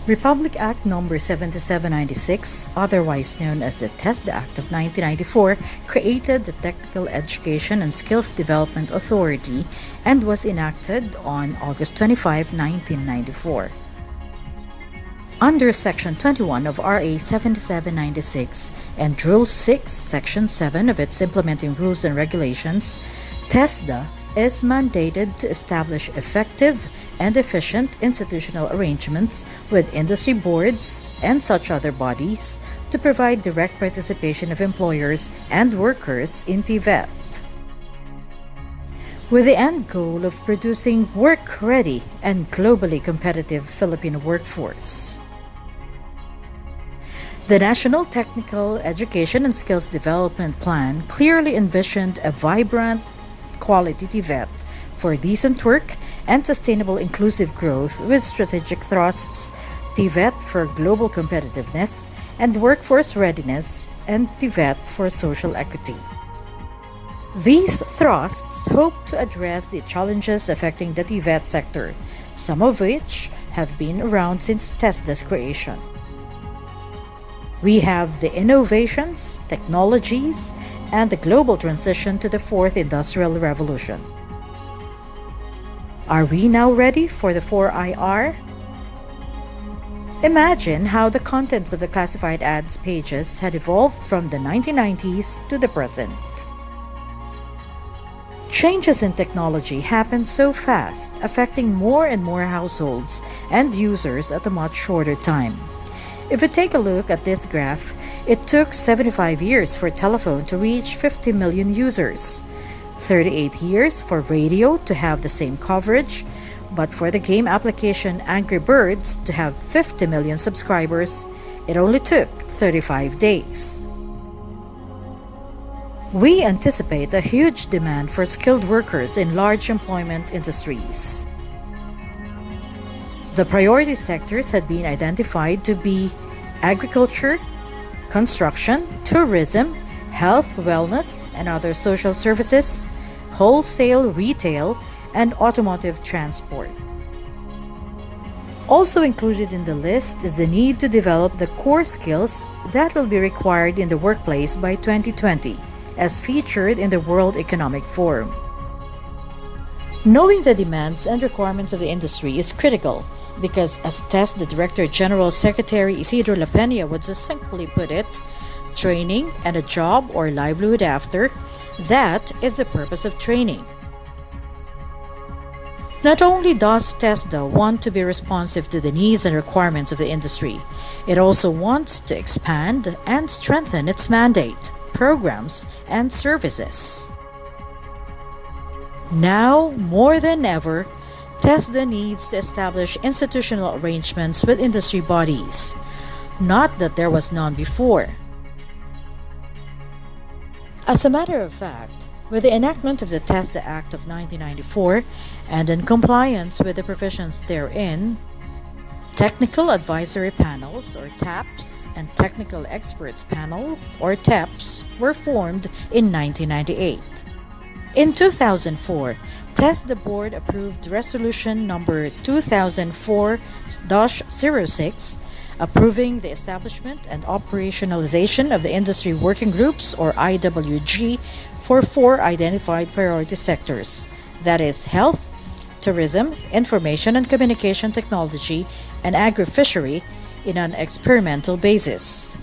Republic Act No. 7796, otherwise known as the Tesda Act of 1994, created the Technical Education and Skills Development Authority and was enacted on August 25, 1994. Under Section 21 of RA 7796 and Rule 6, Section 7 of its implementing rules and regulations, TESDA is mandated to establish effective and efficient institutional arrangements with industry boards and such other bodies to provide direct participation of employers and workers in TVET, with the end goal of producing work-ready and globally competitive Filipino workforce. The National Technical Education and Skills Development Plan clearly envisioned a vibrant, quality TVET for decent work and sustainable inclusive growth with strategic thrusts, TVET for global competitiveness and workforce readiness, and TVET for social equity. These thrusts hope to address the challenges affecting the TVET sector, some of which have been around since TESDA's creation. We have the innovations, technologies, and the global transition to the Fourth Industrial Revolution. Are we now ready for the 4IR? Imagine how the contents of the classified ads pages had evolved from the 1990s to the present. Changes in technology happen so fast, affecting more and more households and users at a much shorter time. If you take a look at this graph, it took 75 years for telephone to reach 50 million users, 38 years for radio to have the same coverage, but for the game application Angry Birds to have 50 million subscribers, it only took 35 days. We anticipate a huge demand for skilled workers in large employment industries. The priority sectors had been identified to be agriculture, construction, tourism, health, wellness, and other social services, wholesale retail, and automotive transport. Also included in the list is the need to develop the core skills that will be required in the workplace by 2020, as featured in the World Economic Forum. Knowing the demands and requirements of the industry is critical because, as TESDA Director General Secretary Isidro La Peña would succinctly put it, training and a job or livelihood after, that is the purpose of training. Not only does TESDA want to be responsive to the needs and requirements of the industry, it also wants to expand and strengthen its mandate, programs, and services. Now, more than ever, TESDA needs to establish institutional arrangements with industry bodies. Not that there was none before. As a matter of fact, with the enactment of the TESDA Act of 1994 and in compliance with the provisions therein, Technical Advisory Panels, or TAPs, and Technical Experts Panel, or TEPs, were formed in 1998. In 2004, TESDA Board approved Resolution number 2004-06, approving the establishment and operationalization of the Industry Working Groups, or IWG, for 4 identified priority sectors, that is, health, tourism, information and communication technology, and agri-fishery, in an experimental basis.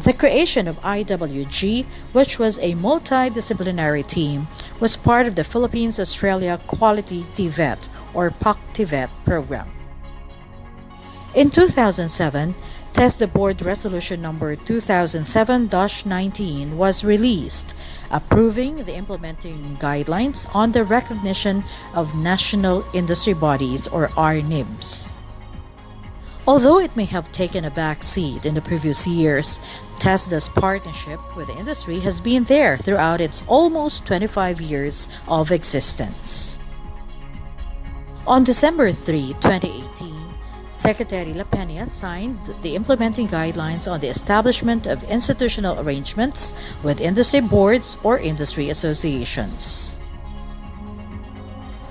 The creation of IWG, which was a multidisciplinary team, was part of the Philippines-Australia Quality TVET, or PAC-TVET program. In 2007, TESDA Board Resolution number 2007-19 was released, approving the implementing guidelines on the recognition of national industry bodies, or RNIBs. Although it may have taken a back seat in the previous years, TESDA's partnership with the industry has been there throughout its almost 25 years of existence. On December 3, 2018, Secretary La Peña signed the implementing guidelines on the establishment of institutional arrangements with industry boards or industry associations.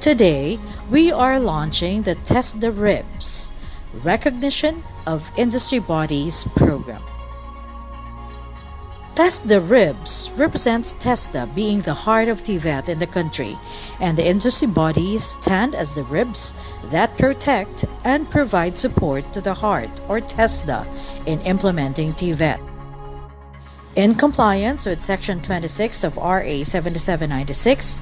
Today, we are launching the Tesda Ribs, Recognition of Industry Bodies Program. Tesda Ribs represents Tesda being the heart of TVET in the country, and the industry bodies stand as the ribs that protect and provide support to the heart, or Tesda, in implementing TVET. In compliance with Section 26 of RA 7796,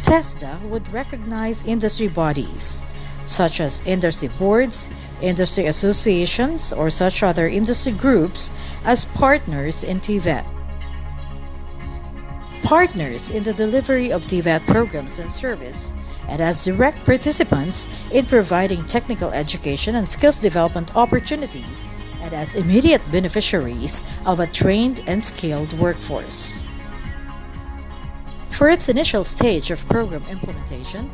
Tesda would recognize industry bodies, such as industry boards, industry associations, or such other industry groups as partners in TVET. Partners in the delivery of TVET programs and service, and as direct participants in providing technical education and skills development opportunities, and as immediate beneficiaries of a trained and skilled workforce. For its initial stage of program implementation,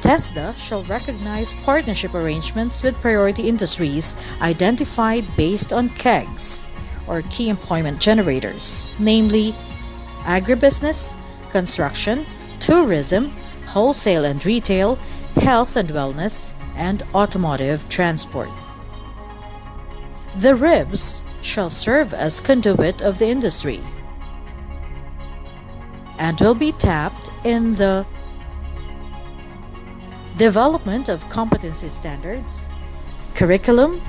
Tesda shall recognize partnership arrangements with priority industries identified based on KEGs, or Key Employment Generators, namely agribusiness, construction, tourism, wholesale and retail, health and wellness, and automotive transport. The RIBs shall serve as conduit of the industry and will be tapped in the development of competency standards, curriculum,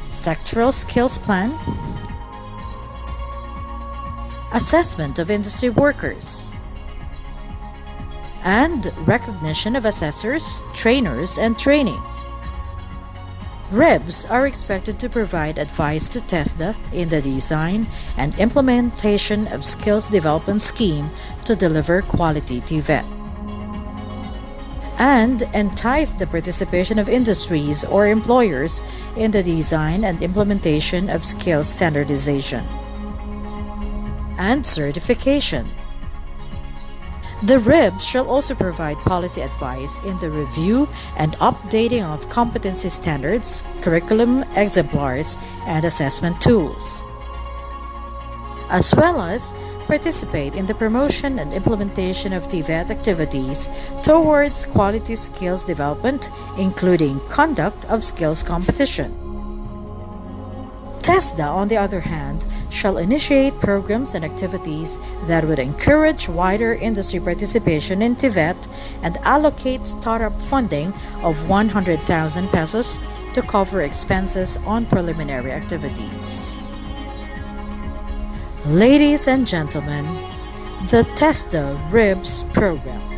sectoral skills plan, assessment of industry workers, and recognition of assessors, trainers, and training. RIBs are expected to provide advice to Tesda in the design and implementation of skills development scheme to deliver quality TVET, and entice the participation of industries or employers in the design and implementation of skills standardization and certification. The RIBs shall also provide policy advice in the review and updating of competency standards, curriculum exemplars, and assessment tools, as well as participate in the promotion and implementation of TVET activities towards quality skills development, including conduct of skills competition. Tesda, on the other hand, shall initiate programs and activities that would encourage wider industry participation in TVET and allocate startup funding of 100,000 pesos to cover expenses on preliminary activities. Ladies and gentlemen, the Tesda Ribs program